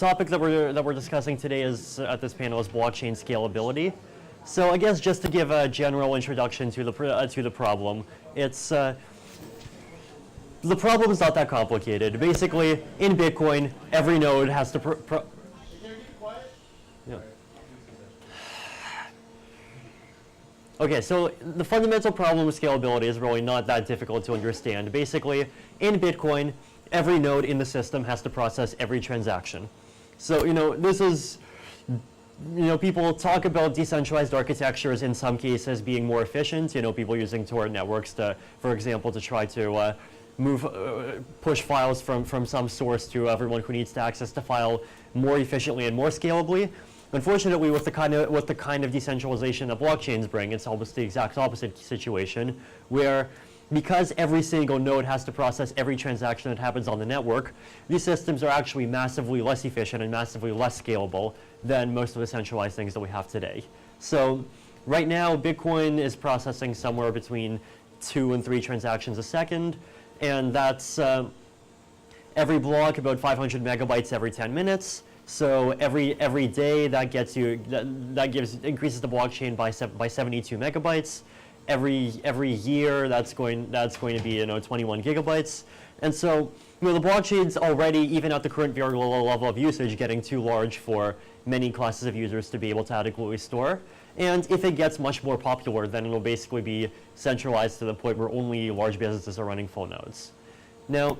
topic that we're discussing today is at this panel is blockchain scalability. So I guess just to give a general introduction to the problem, it's the problem is not that complicated. Basically, in Bitcoin, every node has to yeah. Okay, so the fundamental problem with scalability is really not that difficult to understand. Basically, in Bitcoin, every node in the system has to process every transaction. So, this is, people talk about decentralized architectures in some cases being more efficient. People using Tor networks to, for example, to try to push files from some source to everyone who needs to access the file more efficiently and more scalably. Unfortunately, with the kind of decentralization that blockchains bring, it's almost the exact opposite situation, where because every single node has to process every transaction that happens on the network, these systems are actually massively less efficient and massively less scalable than most of the centralized things that we have today. So right now, Bitcoin is processing somewhere between 2 and 3 transactions a second, and that's every block about 500 megabytes every 10 minutes. So every day that increases the blockchain by 72 megabytes. Every year that's going to be 21 gigabytes. And so the blockchain's already, even at the current very low level of usage, getting too large for many classes of users to be able to adequately store. And if it gets much more popular, then it'll basically be centralized to the point where only large businesses are running full nodes. Now,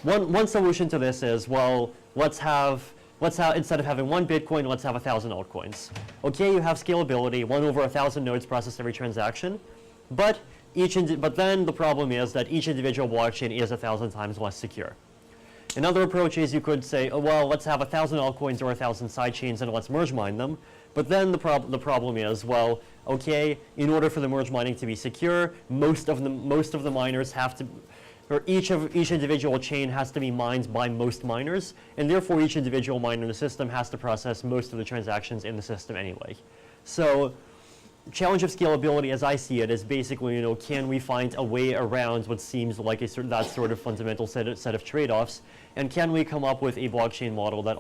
one solution to this is, well, instead of having 1 Bitcoin, let's have 1,000 altcoins. Okay, you have scalability, 1 over 1,000 nodes process every transaction, but then the problem is that each individual blockchain is 1,000 times less secure. Another approach is you could say, oh, well, let's have 1,000 altcoins or 1,000 sidechains and let's merge mine them. But then the problem is, well, okay, in order for the merge mining to be secure, most of the miners have to, or each individual chain has to be mined by most miners, and therefore each individual miner in the system has to process most of the transactions in the system anyway. So the challenge of scalability, as I see it, is basically, can we find a way around what seems like that sort of fundamental set of trade-offs, and can we come up with a blockchain model that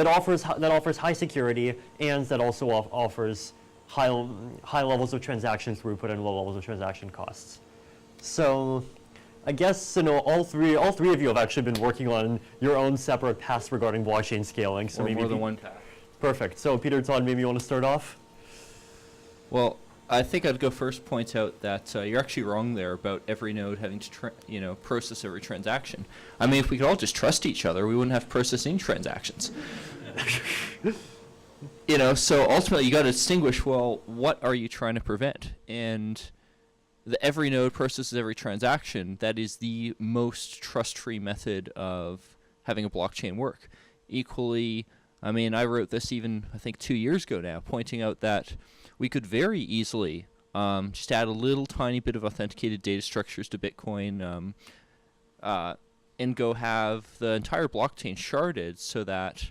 offers high security and that also offers high levels of transaction throughput and low levels of transaction costs. So I guess all three of you have actually been working on your own separate paths regarding blockchain scaling. So maybe more than one path. Perfect. So Peter, Todd, maybe you want to start off? Well, I think I'd go first point out that you're actually wrong there about every node having to process every transaction. I mean, if we could all just trust each other, we wouldn't have to process any transactions. So ultimately you got to distinguish, well, what are you trying to prevent? And the every node processes every transaction, that is the most trust-free method of having a blockchain work. Equally, I mean, I wrote this even, I think, 2 years ago now, pointing out that we could very easily just add a little tiny bit of authenticated data structures to Bitcoin and go have the entire blockchain sharded so that,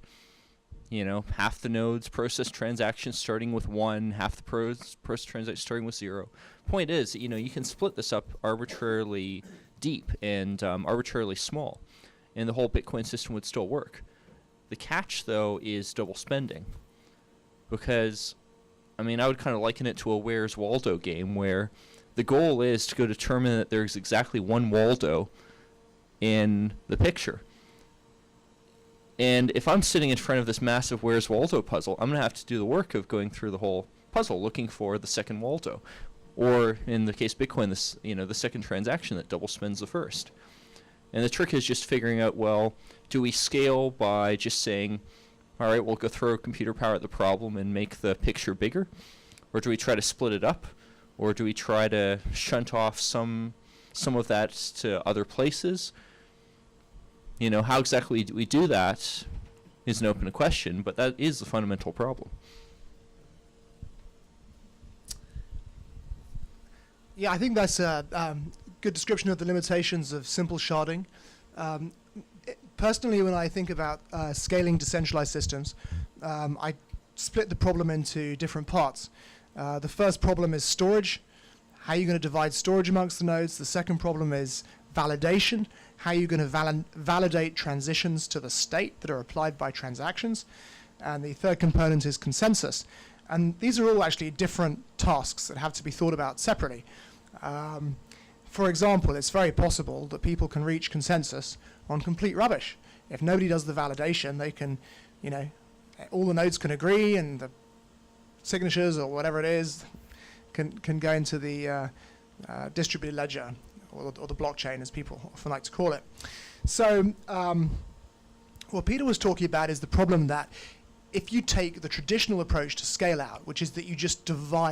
half the nodes process transactions starting with 1, half the process transactions starting with 0. Point is, you can split this up arbitrarily deep and arbitrarily small, and the whole Bitcoin system would still work. The catch, though, is double spending, because, I would kind of liken it to a Where's Waldo game, where the goal is to go determine that there's exactly 1 Waldo in the picture. And if I'm sitting in front of this massive Where's Waldo puzzle, I'm going to have to do the work of going through the whole puzzle looking for the second Waldo. Or in the case of Bitcoin, the second transaction that double spends the first. And the trick is just figuring out, well, do we scale by just saying, all right, we'll go throw computer power at the problem and make the picture bigger? Or do we try to split it up? Or do we try to shunt off some of that to other places? How exactly we do that is an open question, but that is the fundamental problem. Yeah, I think that's a good description of the limitations of simple sharding. Personally, when I think about scaling decentralized systems, I split the problem into different parts. The first problem is storage. How are you going to divide storage amongst the nodes? The second problem is validation. how you're going to validate transitions to the state that are applied by transactions. And the third component is consensus. And these are all actually different tasks that have to be thought about separately. For example, it's very possible that people can reach consensus on complete rubbish. If nobody does the validation, they can, all the nodes can agree, and the signatures or whatever it is can go into the distributed ledger, or the blockchain, as people often like to call it. So what Peter was talking about is the problem that if you take the traditional approach to scale out, which is that you just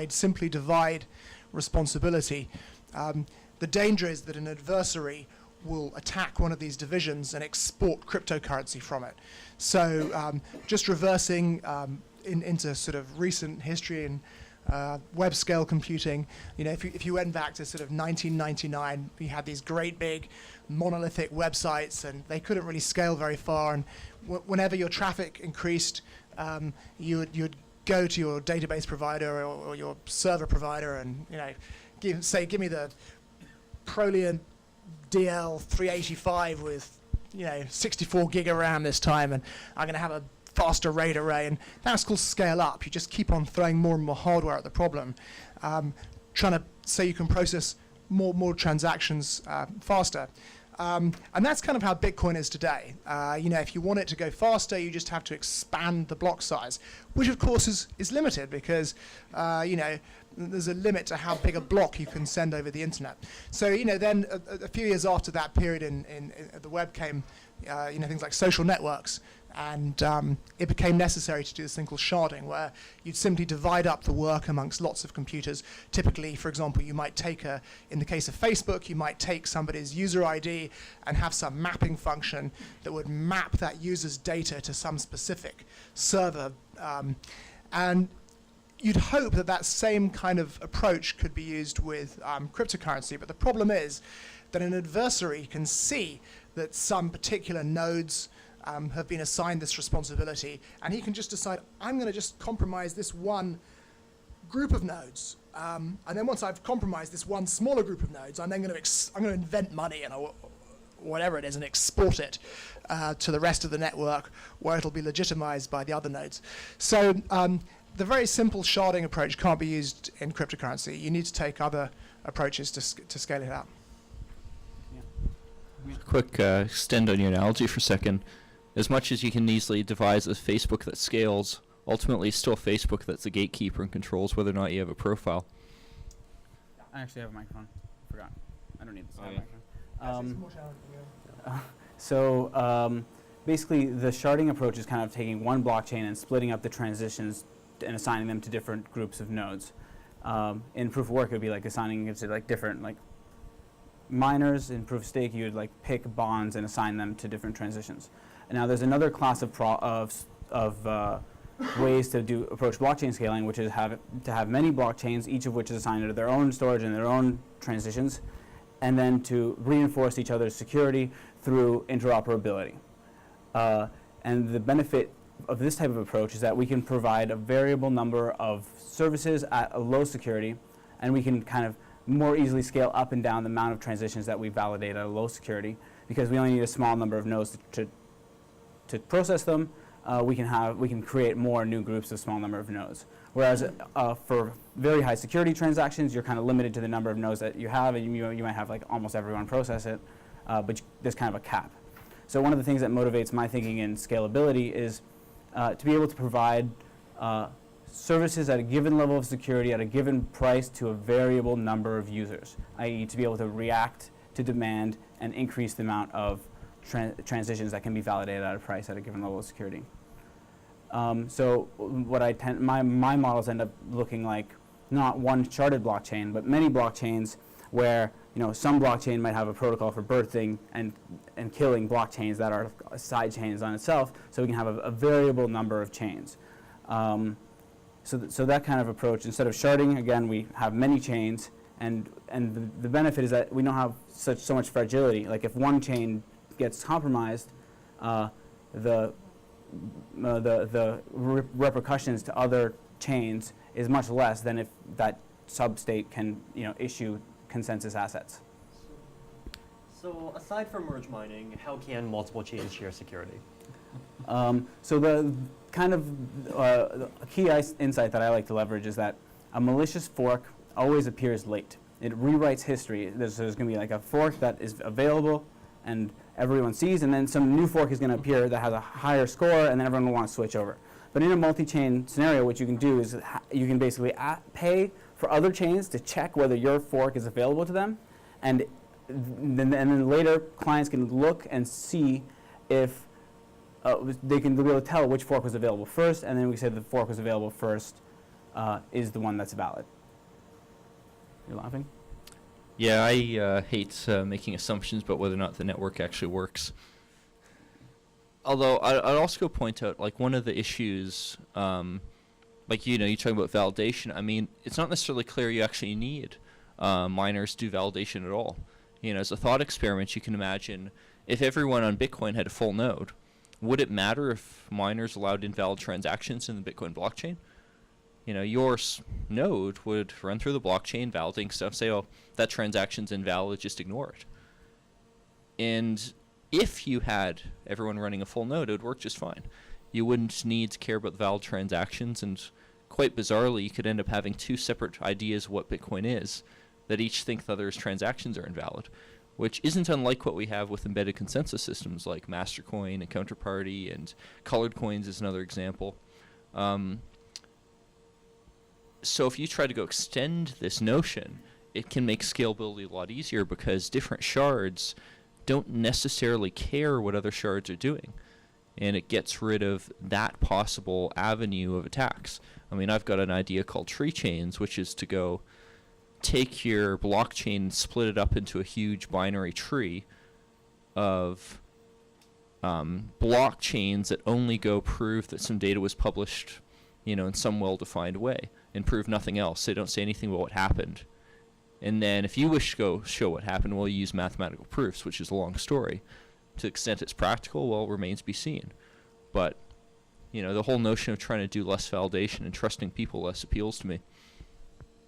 simply divide responsibility, the danger is that an adversary will attack one of these divisions and export cryptocurrency from it. So just reversing into sort of recent history and web scale computing, if you went back to sort of 1999, we had these great big monolithic websites, and they couldn't really scale very far. And whenever your traffic increased, you'd go to your database provider or your server provider and give me the Proliant DL385 with 64 gig of RAM this time, and I'm going to have a faster RAID array. And that's called scale up. You just keep on throwing more and more hardware at the problem, trying to say you can process more transactions faster. And that's kind of how Bitcoin is today. If you want it to go faster, you just have to expand the block size, which of course is limited because there's a limit to how big a block you can send over the internet. So then a few years after that period in the web came things like social networks, and it became necessary to do this thing called sharding, where you'd simply divide up the work amongst lots of computers. Typically, for example, you might take in the case of Facebook, you might take somebody's user ID and have some mapping function that would map that user's data to some specific server. And you'd hope that same kind of approach could be used with cryptocurrency, but the problem is that an adversary can see that some particular nodes have been assigned this responsibility, and he can just decide, I'm going to just compromise this one group of nodes, and then once I've compromised this one smaller group of nodes, I'm then going to invent money and whatever it is and export it to the rest of the network, where it'll be legitimized by the other nodes. So the very simple sharding approach can't be used in cryptocurrency. You need to take other approaches to scale it out. Quick extend on your analogy for a second. As much as you can easily devise a Facebook that scales, ultimately it's still Facebook that's the gatekeeper and controls whether or not you have a profile. I actually have a microphone. Forgot. I don't need this microphone. Basically, the sharding approach is kind of taking one blockchain and splitting up the transitions and assigning them to different groups of nodes. In proof of work, it would be like assigning it to different miners. In proof of stake, you would pick bonds and assign them to different transitions. And now there's another class of ways to approach blockchain scaling, which is to have many blockchains, each of which is assigned to their own storage and their own transitions, and then to reinforce each other's security through interoperability. And the benefit of this type of approach is that we can provide a variable number of services at a low security, and we can kind of more easily scale up and down the amount of transitions that we validate at a low security, because we only need a small number of nodes to process them. We can create more new groups of small number of nodes. Whereas for very high security transactions, you're kind of limited to the number of nodes that you have, and you might have almost everyone process it, but there's kind of a cap. So one of the things that motivates my thinking in scalability is to be able to provide services at a given level of security at a given price to a variable number of users, i.e. to be able to react to demand and increase the amount of transitions that can be validated at a price at a given level of security. So what my models end up looking like not one sharded blockchain, but many blockchains where some blockchain might have a protocol for birthing and killing blockchains that are side chains on itself, so we can have a variable number of chains. So that kind of approach, instead of sharding, again, we have many chains, and the benefit is that we don't have so much fragility. Like if one chain gets compromised, the repercussions to other chains is much less than if that substate can issue consensus assets. So aside from merge mining, how can multiple chains share security? So the kind of key insight that I like to leverage is that a malicious fork always appears late. It rewrites history. There's going to be like a fork that is available and everyone sees, and then some new fork is going to appear that has a higher score, and then everyone will want to switch over. But in a multi-chain scenario, what you can do is you can basically pay for other chains to check whether your fork is available to them, and then later clients can look and see if they'll be able to tell which fork was available first, and then we say the fork was available first is the one that's valid. You're laughing? Yeah, I hate making assumptions about whether or not the network actually works. Although I'd also point out, like, one of the issues, like, you know, you're talking about validation. I mean, it's not necessarily clear you actually need miners to do validation at all. You know, as a thought experiment, you can imagine if everyone on Bitcoin had a full node, would it matter if miners allowed invalid transactions in the Bitcoin blockchain? You know, your node would run through the blockchain, validating stuff, say, oh, that transaction's invalid, just ignore it. And if you had everyone running a full node, it would work just fine. You wouldn't need to care about the valid transactions, and quite bizarrely, you could end up having two separate ideas of what Bitcoin is that each think the other's transactions are invalid, which isn't unlike what we have with embedded consensus systems like Mastercoin and Counterparty, and colored coins is another example. So if you try to go extend this notion, it can make scalability a lot easier because different shards don't necessarily care what other shards are doing. And it gets rid of that possible avenue of attacks. I mean, I've got an idea called tree chains, which is to go take your blockchain and split it up into a huge binary tree of blockchains that only go prove that some data was published, you know, in some well-defined way, and prove nothing else. They don't say anything about what happened. And then if you wish to go show what happened, we'll use mathematical proofs, which is a long story. To the extent it's practical, well, it remains to be seen. But, you know, the whole notion of trying to do less validation and trusting people less appeals to me.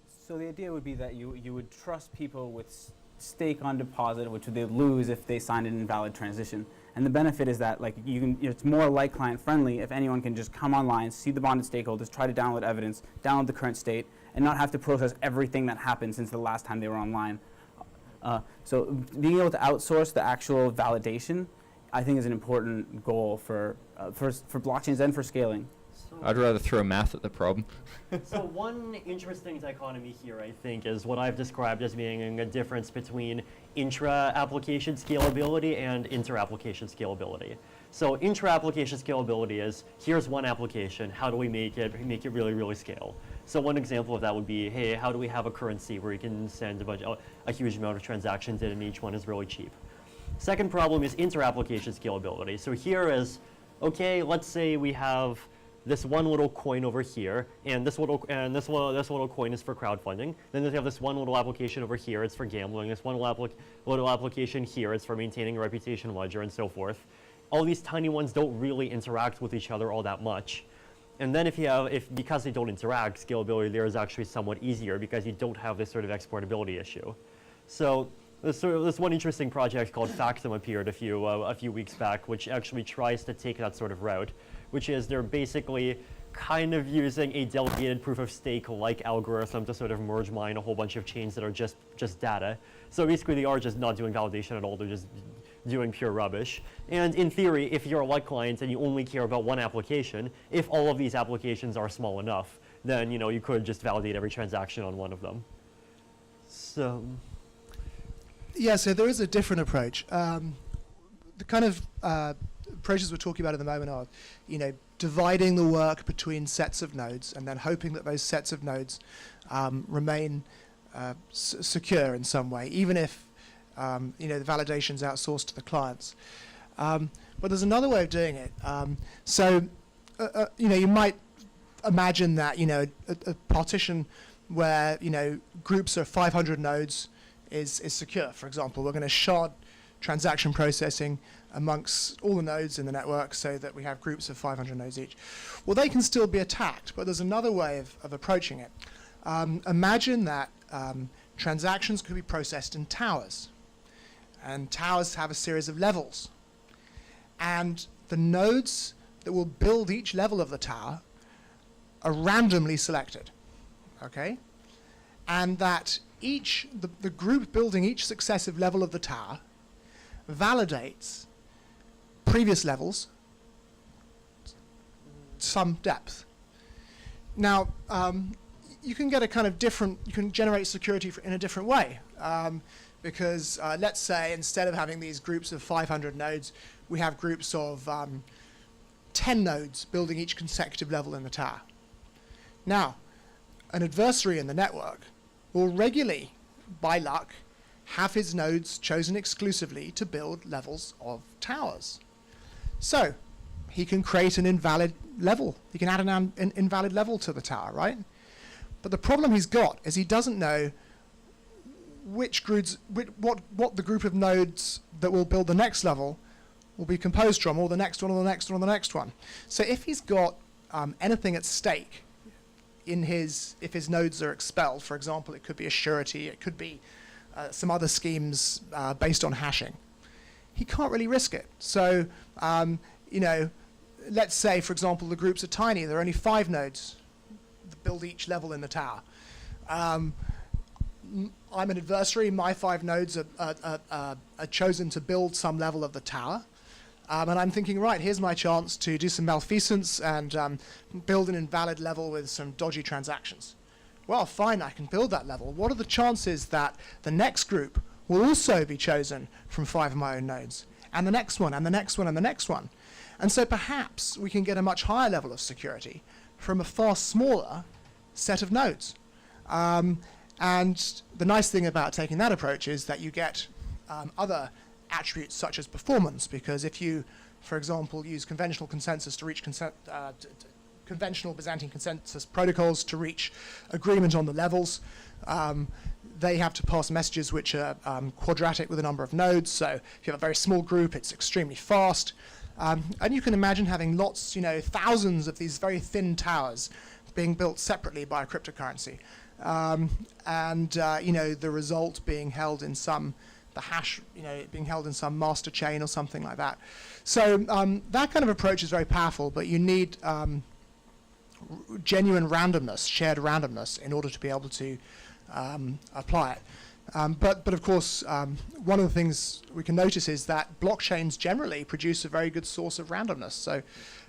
So the idea would be that you would trust people with stake on deposit, which they lose if they signed an invalid transition. And the benefit is that, like, it's more like client friendly if anyone can just come online, see the bonded stakeholders, try to download evidence, download the current state, and not have to process everything that happened since the last time they were online. So being able to outsource the actual validation, I think, is an important goal for blockchains and for scaling. I'd rather throw math at the problem. So one interesting dichotomy here, I think, is what I've described as being a difference between intra-application scalability and inter-application scalability. So intra-application scalability is, here's one application, how do we make it really, really scale? So one example of that would be, hey, how do we have a currency where you can send a huge amount of transactions in and each one is really cheap? Second problem is inter-application scalability. So here is, okay, let's say we have this one little coin over here, and this little coin is for crowdfunding. Then we have this one little application over here, it's for gambling. This one little application here, it's for maintaining a reputation ledger, and so forth. All these tiny ones don't really interact with each other all that much. And then because they don't interact, scalability there is actually somewhat easier because you don't have this sort of exportability issue. So this one interesting project called Factum appeared a few weeks back, which actually tries to take that sort of route, which is they're basically kind of using a delegated proof of stake like algorithm to sort of merge mine a whole bunch of chains that are just data. So basically they are just not doing validation at all, they're just doing pure rubbish. And in theory, if you're a light client and you only care about one application, if all of these applications are small enough, then you could just validate every transaction on one of them. So Yeah, so there is a different approach. The kind of approaches we're talking about at the moment are, dividing the work between sets of nodes and then hoping that those sets of nodes remain secure in some way, even if the validation's outsourced to the clients. But there's another way of doing it. You might imagine that a partition where groups of 500 nodes is secure. For example, we're going to shard transaction processing amongst all the nodes in the network so that we have groups of 500 nodes each. Well, they can still be attacked, but there's another way of approaching it. Imagine that transactions could be processed in towers. and towers have a series of levels. And the nodes that will build each level of the tower are randomly selected, okay? And that the group building each successive level of the tower validates previous levels to some depth. Now, you can get a kind of different, you can generate security in a different way. Because let's say instead of having these groups of 500 nodes, we have groups of 10 nodes building each consecutive level in the tower. Now, an adversary in the network will regularly, by luck, have his nodes chosen exclusively to build levels of towers. So, he can create an invalid level. He can add an invalid level to the tower, right? But the problem he's got is he doesn't know which groups, what the group of nodes that will build the next level will be composed from, or the next one, or the next one, or the next one. So if he's got anything at stake in if his nodes are expelled, for example, it could be a surety, it could be some other schemes based on hashing, he can't really risk it. So, let's say, for example, the groups are tiny. There are only 5 nodes that build each level in the tower. I'm an adversary. My 5 nodes are chosen to build some level of the tower. And I'm thinking, right, here's my chance to do some malfeasance and build an invalid level with some dodgy transactions. Well, fine, I can build that level. What are the chances that the next group will also be chosen from 5 of my own nodes? And the next one, and the next one, and the next one. And so perhaps we can get a much higher level of security from a far smaller set of nodes. And the nice thing about taking that approach is that you get other attributes such as performance, because if you, for example, use conventional consensus to reach conventional Byzantine consensus protocols to reach agreement on the levels, they have to pass messages which are quadratic with a number of nodes. So if you have a very small group, it's extremely fast. And you can imagine having lots, thousands of these very thin towers being built separately by a cryptocurrency. The result being held in the hash, being held in some master chain or something like that. So that kind of approach is very powerful, but you need genuine randomness, shared randomness, in order to be able to apply it. But of course, one of the things we can notice is that blockchains generally produce a very good source of randomness. So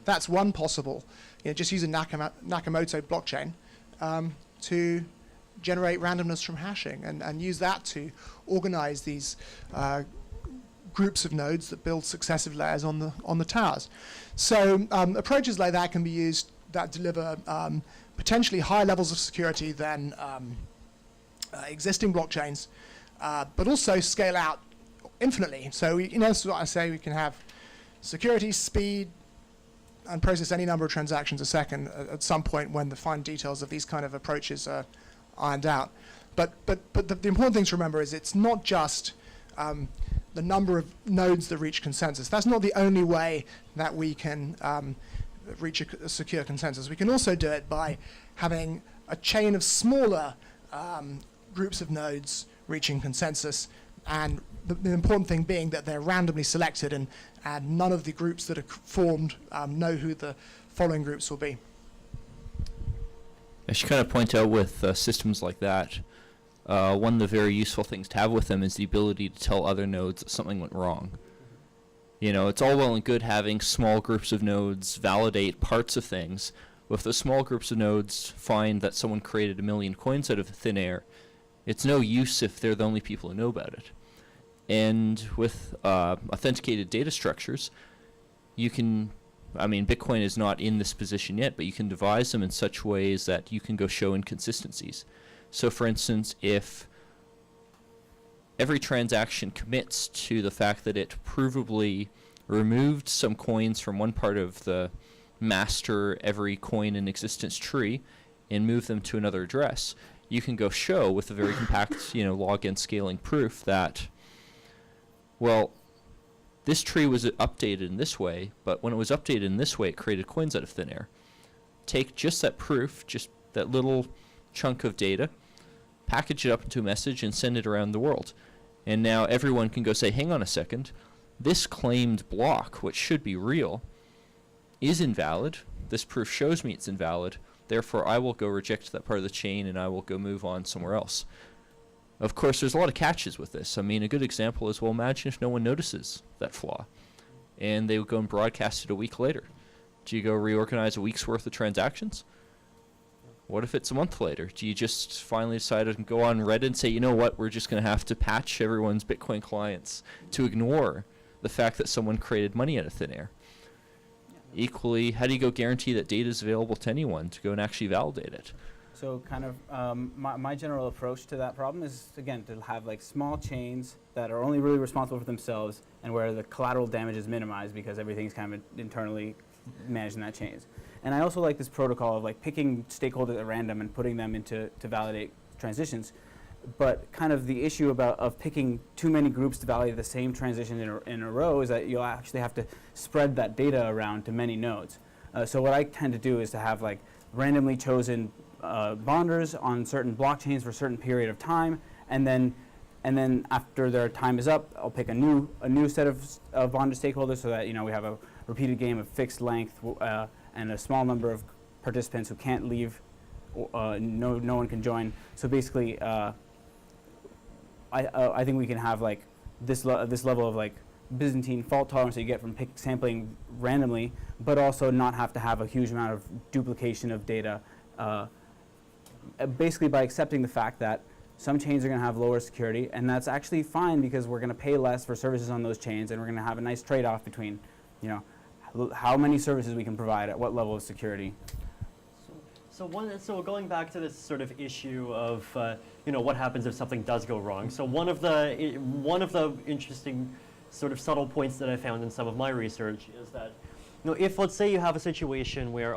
that's one possible, just use a Nakamoto blockchain to generate randomness from hashing and use that to organize these groups of nodes that build successive layers on the towers. So approaches like that can be used that deliver potentially higher levels of security than existing blockchains, but also scale out infinitely. So that's what I say, we can have security, speed, and process any number of transactions a second at some point when the fine details of these kind of approaches are ironed out. But the important thing to remember is it's not just the number of nodes that reach consensus. That's not the only way that we can reach a secure consensus. We can also do it by having a chain of smaller groups of nodes reaching consensus, and the important thing being that they're randomly selected, and none of the groups that are formed know who the following groups will be. I should kind of point out with systems like that, one of the very useful things to have with them is the ability to tell other nodes that something went wrong. It's all well and good having small groups of nodes validate parts of things, but if the small groups of nodes find that someone created 1 million coins out of thin air, it's no use if they're the only people who know about it. And with authenticated data structures, you can, Bitcoin is not in this position yet, but you can devise them in such ways that you can go show inconsistencies. So for instance, if every transaction commits to the fact that it provably removed some coins from one part of the master every coin in existence tree and moved them to another address, you can go show with a very compact, log-n scaling proof that, well, this tree was updated in this way, but when it was updated in this way, it created coins out of thin air. Take just that proof, just that little chunk of data, package it up into a message, and send it around the world. And now everyone can go say, hang on a second, this claimed block, which should be real, is invalid. This proof shows me it's invalid. Therefore, I will go reject that part of the chain and I will go move on somewhere else. Of course, there's a lot of catches with this. I mean, a good example is, well, imagine if no one notices that flaw and they would go and broadcast it a week later. Do you go reorganize a week's worth of transactions? What if it's a month later? Do you just finally decide to go on Reddit and say, you know what, we're just going to have to patch everyone's Bitcoin clients to ignore the fact that someone created money out of thin air? Equally, how do you go guarantee that data is available to anyone to go and actually validate it? So kind of my general approach to that problem is, again, to have like small chains that are only really responsible for themselves and where the collateral damage is minimized because everything's kind of internally managed in that chains. And I also like this protocol of like picking stakeholders at random and putting them to validate transitions. But kind of the issue of picking too many groups to validate the same transition in a row is that you'll actually have to spread that data around to many nodes. So what I tend to do is to have like randomly chosen bonders on certain blockchains for a certain period of time, and then after their time is up, I'll pick a new set of bonded stakeholders so that we have a repeated game of fixed length and a small number of participants who can't leave. No one can join. So basically, I think we can have like this level of like Byzantine fault tolerance that you get from sampling randomly, but also not have to have a huge amount of duplication of data. Basically, by accepting the fact that some chains are going to have lower security, and that's actually fine because we're going to pay less for services on those chains, and we're going to have a nice trade-off between, how many services we can provide at what level of security. So going back to this sort of issue of what happens if something does go wrong. So one of the interesting sort of subtle points that I found in some of my research is that if let's say you have a situation where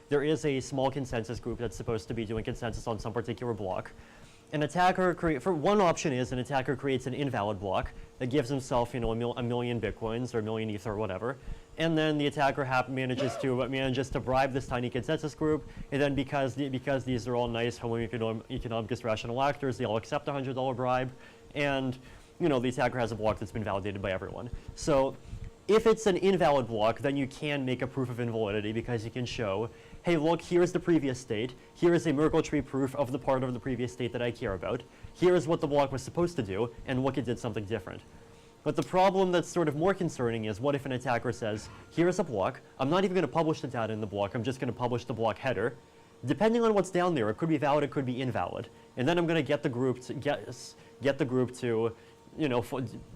there is a small consensus group that's supposed to be doing consensus on some particular block. An attacker one option is an attacker creates an invalid block that gives himself a million bitcoins or a million ether or whatever, and then the attacker manages to bribe this tiny consensus group, and then because these are all nice homo-economicus rational actors, they all accept a $100 bribe, and the attacker has a block that's been validated by everyone. So if it's an invalid block, then you can make a proof of invalidity because you can show, hey, look, here's the previous state. Here is a Merkle tree proof of the part of the previous state that I care about. Here is what the block was supposed to do, and look, it did something different. But the problem that's sort of more concerning is, what if an attacker says, here's a block. I'm not even going to publish the data in the block. I'm just going to publish the block header. Depending on what's down there, it could be valid, it could be invalid. And then I'm going to get the group to get the group to,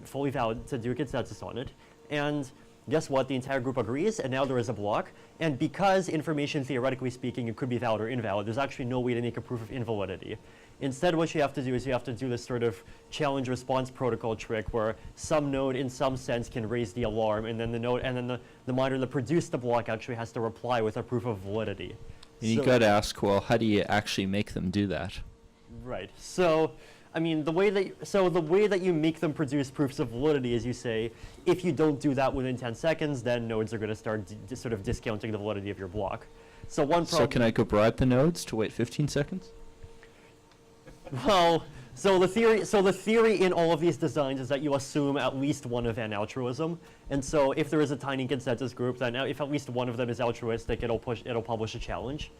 fully valid, to do a consensus on it. And guess what? The entire group agrees, and now there is a block. And because information, theoretically speaking, it could be valid or invalid, there's actually no way to make a proof of invalidity. Instead, what you have to do is you have to do this sort of challenge response protocol trick where some node, in some sense, can raise the alarm, and then the monitor that produced the block actually has to reply with a proof of validity. And you got to ask, well, how do you actually make them do that? Right. So, I mean, the way that you make them produce proofs of validity is you say, if you don't do that within 10 seconds, then nodes are going to start sort of discounting the validity of your block. So So can I go bribe the nodes to wait 15 seconds? Well, so the theory in all of these designs is that you assume at least one of n altruism, and so if there is a tiny consensus group, then if at least one of them is altruistic, it'll publish a challenge,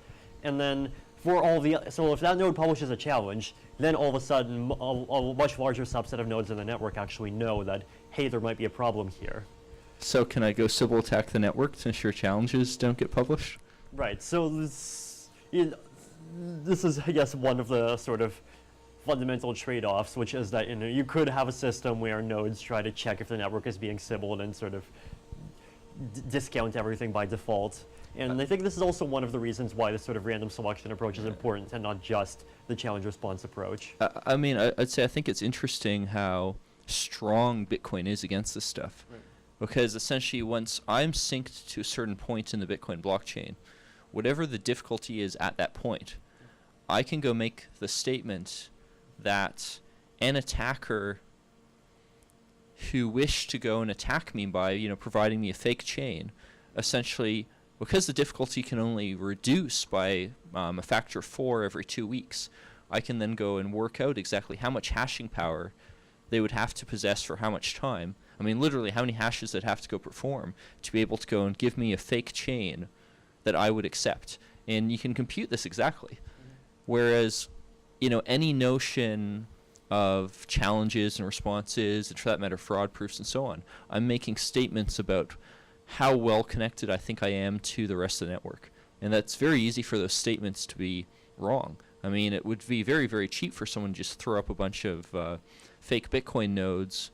and then so if that node publishes a challenge, then all of a sudden a much larger subset of nodes in the network actually know that, hey, there might be a problem here. So can I go Sybil attack the network to ensure challenges don't get published? Right. So this is, I guess, one of the sort of fundamental trade-offs, which is that you could have a system where nodes try to check if the network is being Sybiled and sort of discount everything by default. And I think this is also one of the reasons why this sort of random selection approach is important and not just the challenge response approach. I mean, I'd say I think it's interesting how strong Bitcoin is against this stuff. Right. Because essentially once I'm synced to a certain point in the Bitcoin blockchain, whatever the difficulty is at that point, I can go make the statement that an attacker who wished to go and attack me by, providing me a fake chain, essentially, because the difficulty can only reduce by a factor of 4 every 2 weeks, I can then go and work out exactly how much hashing power they would have to possess for how much time. I mean, literally, how many hashes they'd have to go perform to be able to go and give me a fake chain that I would accept. And you can compute this exactly. Whereas, any notion of challenges and responses, and for that matter, fraud proofs and so on, I'm making statements about how well connected I think I am to the rest of the network. And that's very easy for those statements to be wrong. I mean, it would be very, very cheap for someone to just throw up a bunch of fake Bitcoin nodes,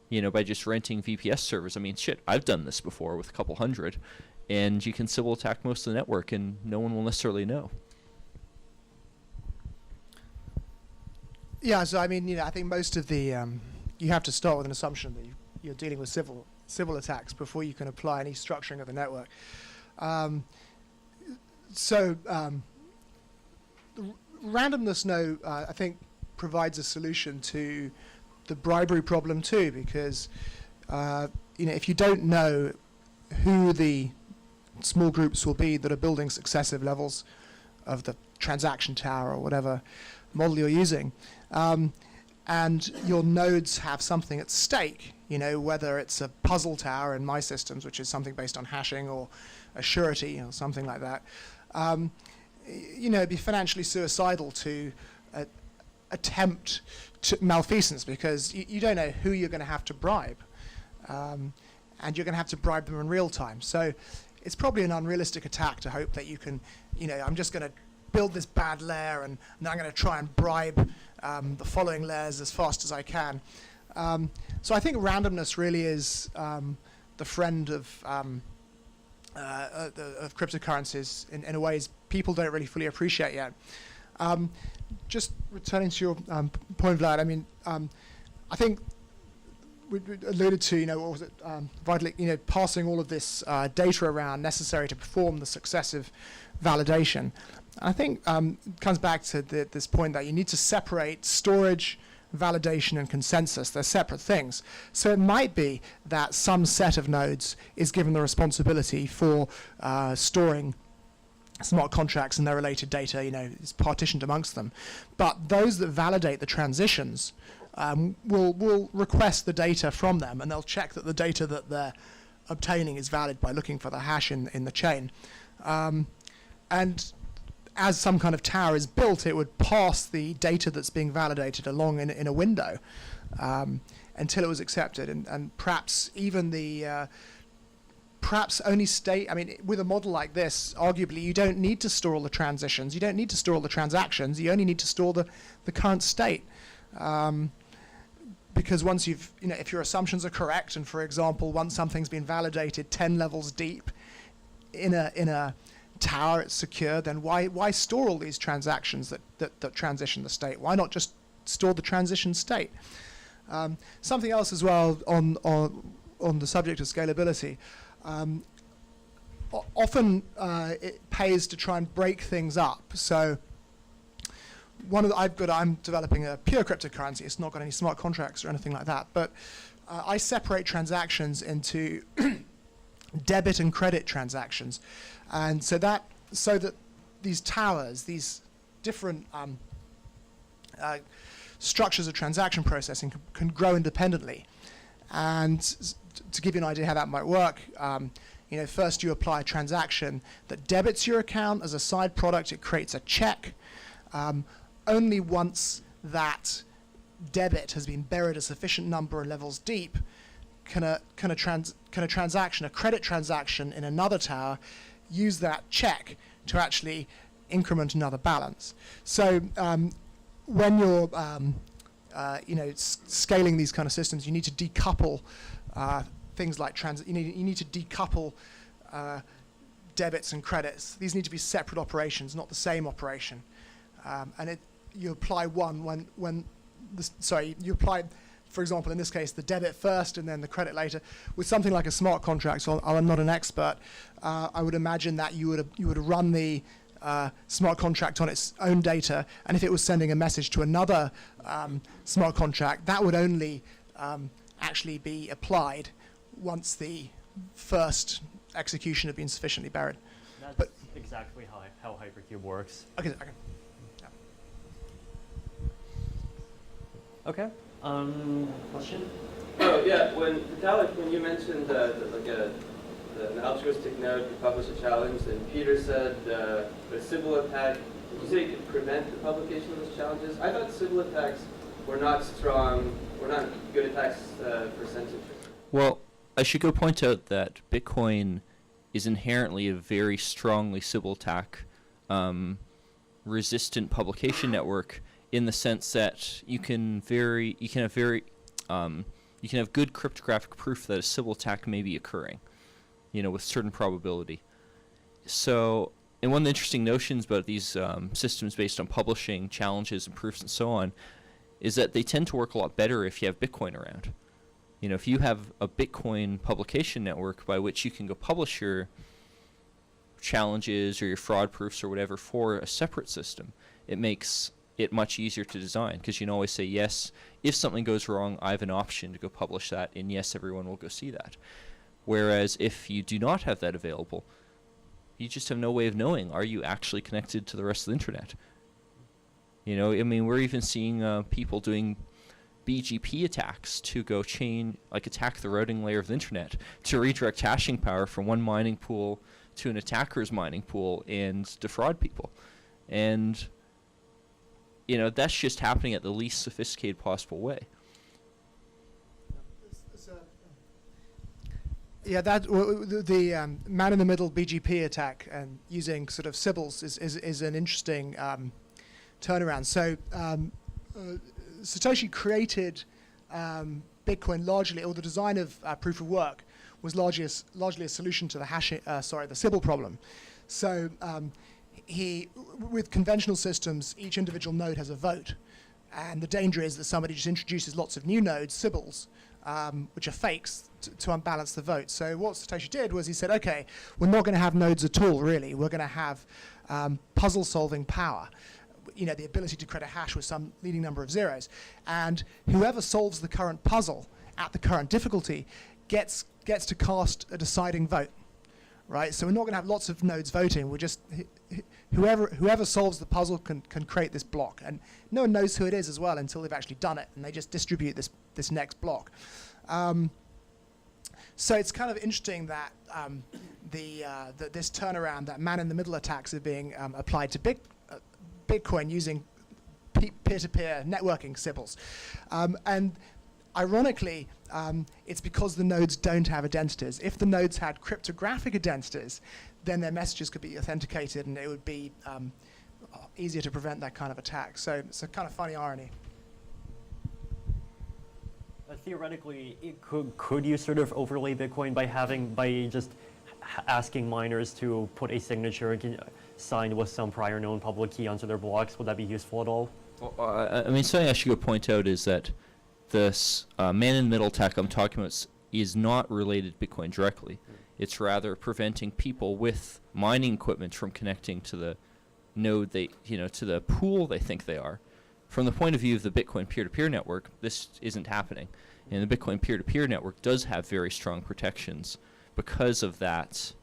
by just renting VPS servers. I mean, shit, I've done this before with a couple hundred, and you can Sybil attack most of the network, and no one will necessarily know. Yeah, so I mean, I think most of the you have to start with an assumption that you're dealing with civil attacks before you can apply any structuring of the network. Randomness, I think, provides a solution to the bribery problem too, because if you don't know who the small groups will be that are building successive levels of the transaction tower or whatever model you're using, and your nodes have something at stake, whether it's a puzzle tower in my systems, which is something based on hashing, or a surety or something like that, it'd be financially suicidal to attempt malfeasance, because you don't know who you're going to have to bribe, and you're going to have to bribe them in real time. So it's probably an unrealistic attack to hope that you can, I'm just going to build this bad layer and then I'm going to try and bribe the following layers as fast as I can. So I think randomness really is the friend of cryptocurrencies in a ways people don't really fully appreciate yet. Just returning to your point, Vlad, I mean, I think we alluded to, what was it, vitally, passing all of this data around necessary to perform the successive validation. I think it comes back to this point that you need to separate storage, validation, and consensus. They're separate things. So it might be that some set of nodes is given the responsibility for storing smart contracts and their related data, is partitioned amongst them. But those that validate the transitions will request the data from them, and they'll check that the data that they're obtaining is valid by looking for the hash in the chain. And as some kind of tower is built, it would pass the data that's being validated along in a window until it was accepted, and perhaps even the perhaps only state, I mean, with a model like this, arguably you don't need to store all the transitions, you don't need to store all the transactions, you only need to store the current state. Because once you've, if your assumptions are correct, and for example, once something's been validated 10 levels deep in a tower, it's secure, then why store all these transactions that transition the state? Why not just store the transition state? Something else as well on the subject of scalability. Often it pays to try and break things up. So I'm developing a pure cryptocurrency. It's not got any smart contracts or anything like that. But I separate transactions into debit and credit transactions, and so that these towers, these different structures of transaction processing can grow independently. And to give you an idea how that might work, first you apply a transaction that debits your account as a side product. It creates a check. Only once that debit has been buried a sufficient number of levels deep can a transaction, a credit transaction in another tower, use that check to actually increment another balance. So when you're scaling these kind of systems, you need to decouple things like you need to decouple debits and credits. These need to be separate operations, not the same operation. And you apply one you apply, for example, in this case, the debit first and then the credit later. With something like a smart contract, so I'm not an expert, I would imagine that you would run the smart contract on its own data, and if it was sending a message to another smart contract, that would only actually be applied once the first execution had been sufficiently buried. That's exactly how Hypercube works. Okay. Okay. Question? Oh yeah, Vitalik, when you mentioned an altruistic node could publish a challenge, and Peter said a Sybil attack, did you say it could prevent the publication of those challenges? I thought Sybil attacks were not good attacks for censorship. Well, I should go point out that Bitcoin is inherently a very strongly Sybil attack resistant publication network, in the sense that you can have good cryptographic proof that a Sybil attack may be occurring, with certain probability. So, and one of the interesting notions about these systems based on publishing challenges and proofs and so on is that they tend to work a lot better if you have Bitcoin around. If you have a Bitcoin publication network by which you can go publish your challenges or your fraud proofs or whatever for a separate system, it makes it much easier to design, because you can always say, yes, if something goes wrong, I have an option to go publish that, and yes, everyone will go see that. Whereas if you do not have that available, you just have no way of knowing, are you actually connected to the rest of the internet? We're even seeing people doing BGP attacks to go attack the routing layer of the internet to redirect hashing power from one mining pool to an attacker's mining pool and defraud people. And that's just happening at the least sophisticated possible way. Yeah, the man-in-the-middle BGP attack and using sort of Sybils is an interesting turnaround. So Satoshi created Bitcoin largely, or the design of proof of work was largely a solution to the Sybil problem. So with conventional systems, each individual node has a vote, and the danger is that somebody just introduces lots of new nodes, Sybils, which are fakes, to unbalance the vote. So what Satoshi did was he said, okay, we're not going to have nodes at all, really. We're going to have puzzle-solving power, the ability to create a hash with some leading number of zeros. And whoever solves the current puzzle at the current difficulty gets to cast a deciding vote, right? So we're not going to have lots of nodes voting. We're just whoever solves the puzzle can create this block, and no one knows who it is as well until they've actually done it, and they just distribute this next block. So it's kind of interesting that that this turnaround, that man-in-the-middle attacks, are being applied to Bitcoin using peer-to-peer networking Sybils, and ironically, it's because the nodes don't have identities. If the nodes had cryptographic identities, then their messages could be authenticated, and it would be easier to prevent that kind of attack. So it's a kind of funny irony. Theoretically, could you sort of overlay Bitcoin by just asking miners to put a signature signed with some prior known public key onto their blocks? Would that be useful at all? Well, something I should go point out is that this man-in-the-middle attack I'm talking about is not related to Bitcoin directly. It's rather preventing people with mining equipment from connecting to the node to the pool they think they are. From the point of view of the Bitcoin peer-to-peer network, this isn't happening. And the Bitcoin peer-to-peer network does have very strong protections because of that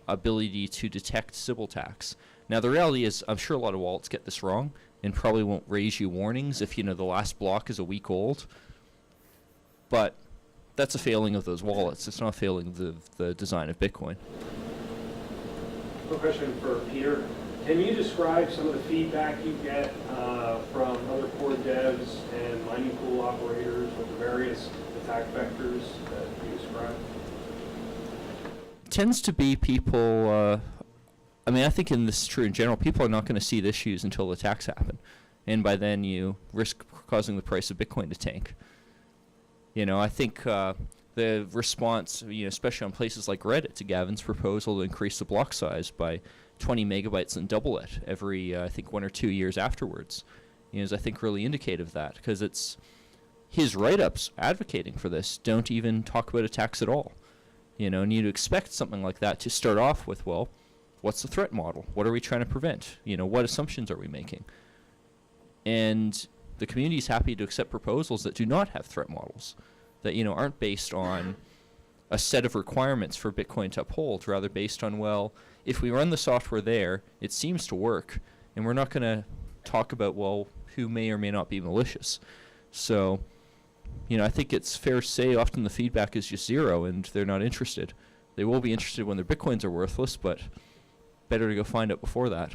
ability to detect Sybil attacks. Now, the reality is, I'm sure a lot of wallets get this wrong and probably won't raise you warnings if the last block is a week old. But that's a failing of those wallets. It's not a failing of the design of Bitcoin. Quick question for Peter. Can you describe some of the feedback you get from other core devs and mining pool operators with the various attack vectors that you described? Tends to be people, I think this is true in general, people are not going to see the issues until the attacks happen. And by then you risk causing the price of Bitcoin to tank. I think the response, especially on places like Reddit, to Gavin's proposal to increase the block size by 20 megabytes and double it every, 1 or 2 years afterwards, is, I think, really indicative of that, because it's his write-ups advocating for this don't even talk about attacks at all. And you'd expect something like that to start off with, well, what's the threat model? What are we trying to prevent? What assumptions are we making? And the community is happy to accept proposals that do not have threat models, that, aren't based on a set of requirements for Bitcoin to uphold, rather based on, well, if we run the software there, it seems to work, and we're not going to talk about, well, who may or may not be malicious. So I think it's fair to say often the feedback is just zero and they're not interested. They will be interested when their Bitcoins are worthless, but better to go find out before that.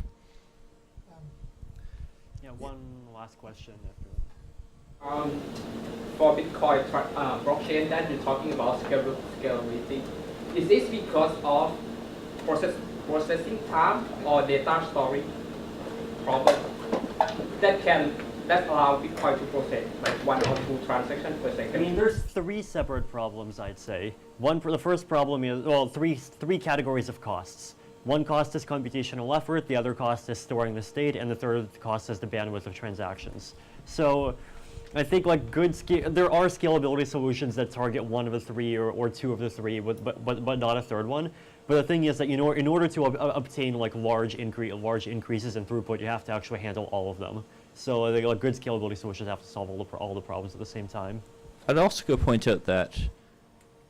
Yeah, one last question after. For Bitcoin blockchain that you're talking about scalability, is this because of processing time or data storage problem that allow Bitcoin to process like 1 or 2 transactions per second? I mean, there's 3 separate problems, I'd say. The first problem is, well, three categories of costs. One cost is computational effort, the other cost is storing the state, and the third cost is the bandwidth of transactions. So I think like there are scalability solutions that target one of the 3 or 2 of the 3, but not a third one. But the thing is that in order to obtain like large increases in throughput, you have to actually handle all of them. So like good scalability solutions have to solve all the problems at the same time. I'd also go point out that,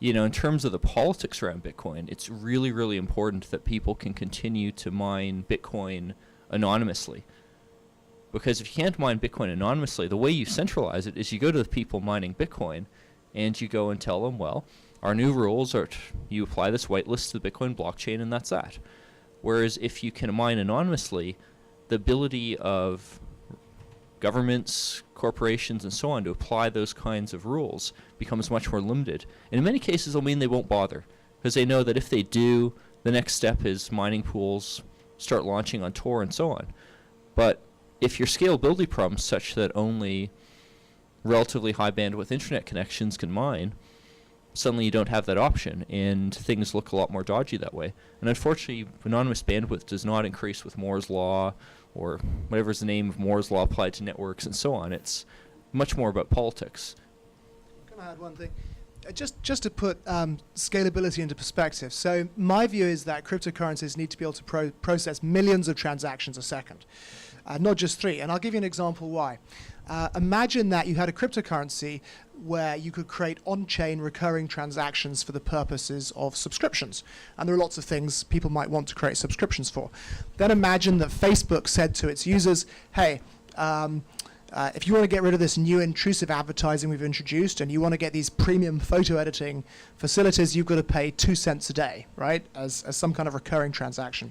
in terms of the politics around Bitcoin, it's really, really important that people can continue to mine Bitcoin anonymously. Because if you can't mine Bitcoin anonymously, the way you centralize it is you go to the people mining Bitcoin and you go and tell them, well, our new rules are you apply this whitelist to the Bitcoin blockchain and that's that. Whereas if you can mine anonymously, the ability of governments, corporations, and so on to apply those kinds of rules becomes much more limited. And in many cases, it'll mean they won't bother, because they know that if they do, the next step is mining pools start launching on Tor and so on. But if your scalability problem is such that only relatively high bandwidth internet connections can mine, suddenly you don't have that option, and things look a lot more dodgy that way. And unfortunately, anonymous bandwidth does not increase with Moore's law, or whatever's the name of Moore's law applied to networks and so on. It's much more about politics. Can I add one thing? Just to put scalability into perspective. So my view is that cryptocurrencies need to be able to process millions of transactions a second, not just 3. And I'll give you an example why. Imagine that you had a cryptocurrency where you could create on-chain recurring transactions for the purposes of subscriptions. And there are lots of things people might want to create subscriptions for. Then imagine that Facebook said to its users, hey, if you want to get rid of this new intrusive advertising we've introduced and you want to get these premium photo editing facilities, you've got to pay 2 cents a day, right, as some kind of recurring transaction.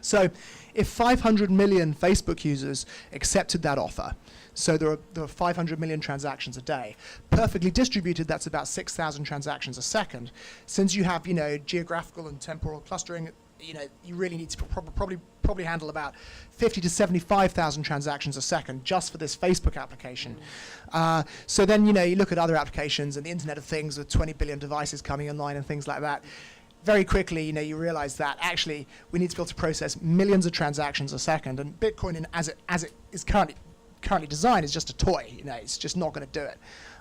So if 500 million Facebook users accepted that offer, so there are 500 million transactions a day, perfectly distributed, that's about 6,000 transactions a second. Since you have, geographical and temporal clustering, you really need to probably handle about 50 to 75,000 transactions a second just for this Facebook application. So then, you look at other applications and the Internet of Things with 20 billion devices coming online and things like that. Very quickly, you realize that actually we need to be able to process millions of transactions a second, and Bitcoin, as it is currently designed, is just a toy. It's just not going to do it,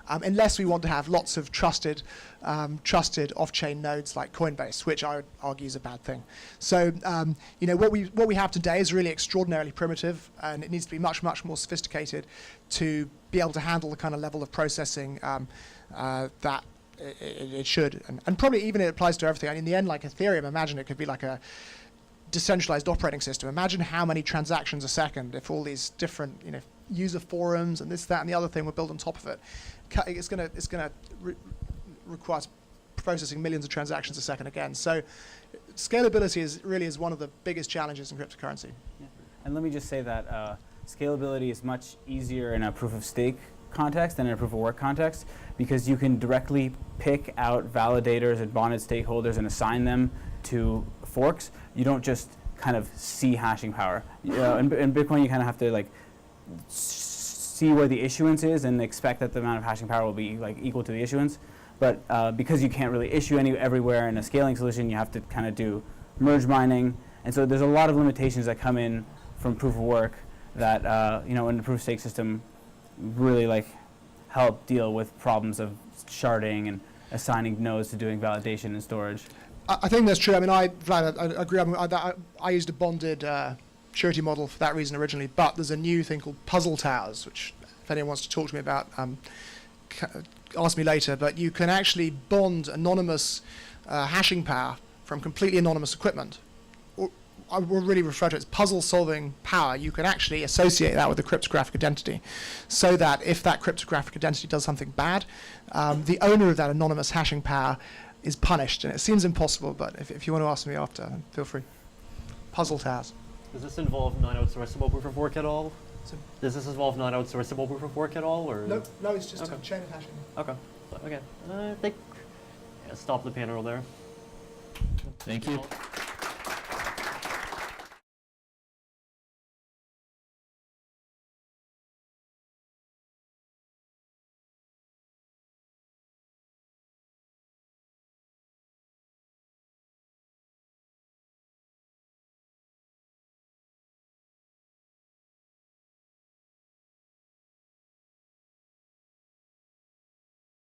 unless we want to have lots of trusted off-chain nodes like Coinbase, which I would argue is a bad thing. So, what we have today is really extraordinarily primitive, and it needs to be much more sophisticated to be able to handle the kind of level of processing that it should, and probably even it applies to everything. In the end, like Ethereum, imagine it could be like a decentralized operating system. Imagine how many transactions a second if all these different, user forums and this, that, and the other thing were built on top of it. It's going to require processing millions of transactions a second again. So, scalability is one of the biggest challenges in cryptocurrency. Yeah. And let me just say that scalability is much easier in a proof of stake context than in a proof of work context, because you can directly pick out validators and bonded stakeholders and assign them to forks. You don't just kind of see hashing power. In Bitcoin, you kind of have to see where the issuance is and expect that the amount of hashing power will be equal to the issuance. But because you can't really issue everywhere in a scaling solution, you have to kind of do merge mining. And so there's a lot of limitations that come in from proof of work that in the proof of stake system really help deal with problems of sharding and assigning nodes to doing validation and storage. I think that's true. I agree. I used a bonded surety model for that reason originally, but there's a new thing called puzzle towers, which if anyone wants to talk to me about, ask me later. But you can actually bond anonymous hashing power from completely anonymous equipment, I will really refer to it as puzzle-solving power. You can actually associate that with a cryptographic identity, so that if that cryptographic identity does something bad, the owner of that anonymous hashing power is punished. And it seems impossible, but if you want to ask me after, feel free. Puzzle towers. Does this involve non-outsourceable proof of work at all? So- Does this involve non-outsourceable proof of work at all, or? No, it's just Okay. a chain of hashing. Okay. Okay. I think. Yeah, stop the panel there. Thank you.